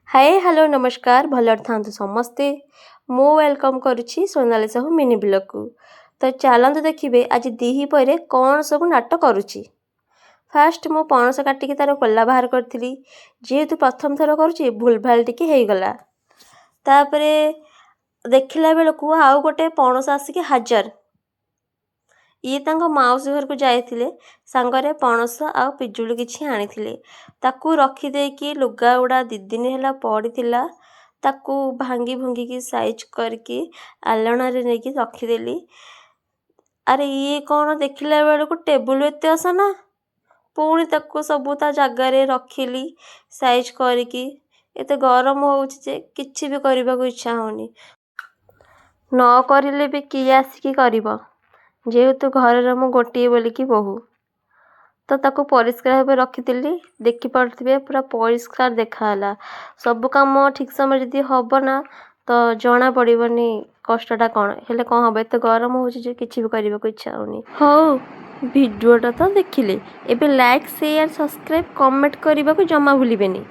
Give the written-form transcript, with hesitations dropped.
Hi hello नमस्कार भल थांतु समस्ते मु वेलकम करुच्ची सोनाली साहू मिनी ब्लॉग को। तो चलते देखिए आज दिही पर कौन सब नाटक करुच्ची। फास्ट मु पणस काटिकी तार कोला बाहर करी जेहेतु प्रथम थर करुच्ची भूल भाल टिके हो गला। तापरे देखला बेलू आउ गोटे पणस आसिक हाजर ये तांको माउसी घर को जाइथिले सांगरे पणस आ पिजुली किछि आनिथिले ताकू रखी देकी लुगा उड़ा 2 दिन हैला पड़ीथिला ताकू भांगी भुंगी की साइज करके आलना रे नेकी रखीदेली। अरे ये कौन देखला बेलू टेबुल एते असना पुणी ताकू सबू ता जगार रखिली साइज करके एते गरम होउछि जे किछि भी करबा को इच्छा होनी न करिले भी किए आसिकी करिबो जेहेतु घर मु गोटे बोलिकी बहु तो ताको परिष्कार भाव रखीली देखिपे पूरा परिष्कार देखाला सब कम ठीक समय जदि हम ना तो जना पड़ोनी कष्टा कौन हेले कौन हम एत गरम हो किसी भी करने को इच्छा होनी। हो भिडियोटा तो देखिले एबे लाइक शेयर सब्सक्राइब कमेंट करने को जमा भूलिबेनी।